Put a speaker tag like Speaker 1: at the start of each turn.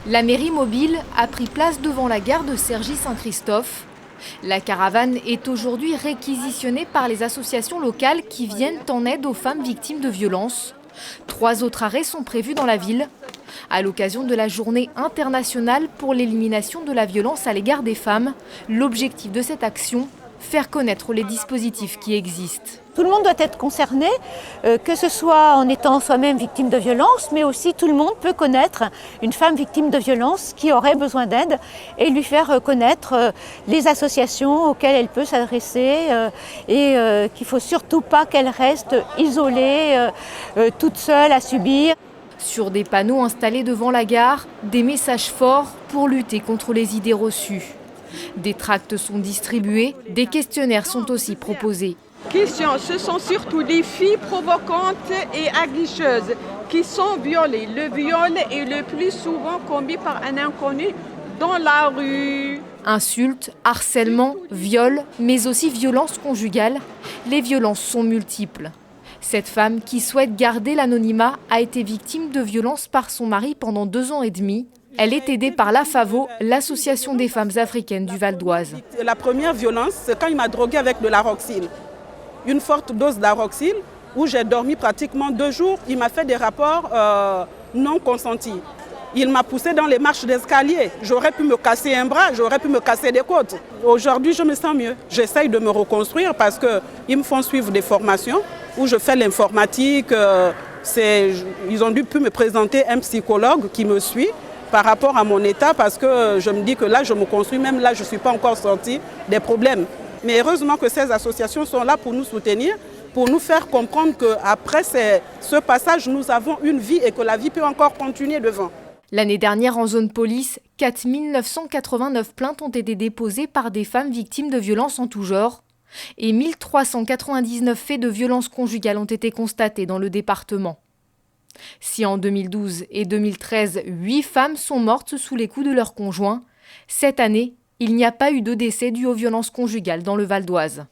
Speaker 1: La mairie mobile a pris place devant la gare de Cergy-Saint-Christophe. La caravane est aujourd'hui réquisitionnée par les associations locales qui viennent en aide aux femmes victimes de violences. 3 autres arrêts sont prévus dans la ville. À l'occasion de la journée internationale pour l'élimination de la violence à l'égard des femmes, l'objectif de cette action, faire connaître les dispositifs qui existent.
Speaker 2: Tout le monde doit être concerné, que ce soit en étant soi-même victime de violence, mais aussi tout le monde peut connaître une femme victime de violence qui aurait besoin d'aide et lui faire connaître les associations auxquelles elle peut s'adresser et qu'il ne faut surtout pas qu'elle reste isolée, toute seule à subir.
Speaker 1: Sur des panneaux installés devant la gare, des messages forts pour lutter contre les idées reçues. Des tracts sont distribués, des questionnaires sont aussi proposés.
Speaker 3: Ce sont surtout les filles provocantes et aguicheuses qui sont violées. Le viol est le plus souvent commis par un inconnu dans la rue.
Speaker 1: Insultes, harcèlement, viols, mais aussi violences conjugales. Les violences sont multiples. Cette femme, qui souhaite garder l'anonymat, a été victime de violences par son mari pendant 2 ans et demi. Elle est aidée par la FAVO, l'association des femmes africaines du Val d'Oise.
Speaker 4: La première violence, c'est quand il m'a droguée avec de l'aroxyl. Une forte dose d'aroxyl où j'ai dormi pratiquement 2 jours. Il m'a fait des rapports non consentis. Il m'a poussé dans les marches d'escalier. J'aurais pu me casser un bras, j'aurais pu me casser des côtes. Aujourd'hui, je me sens mieux. J'essaye de me reconstruire parce qu'ils me font suivre des formations où je fais l'informatique. Ils ont dû me présenter un psychologue qui me suit par rapport à mon état parce que je me dis que là, je me construis. Même là, je ne suis pas encore sortie des problèmes. Mais heureusement que ces associations sont là pour nous soutenir, pour nous faire comprendre qu'après ce passage, nous avons une vie et que la vie peut encore continuer devant.
Speaker 1: L'année dernière, en zone police, 4 989 plaintes ont été déposées par des femmes victimes de violences en tout genre et 1 399 faits de violences conjugales ont été constatés dans le département. Si en 2012 et 2013, 8 femmes sont mortes sous les coups de leur conjoint, cette année, il n'y a pas eu de décès dû aux violences conjugales dans le Val d'Oise.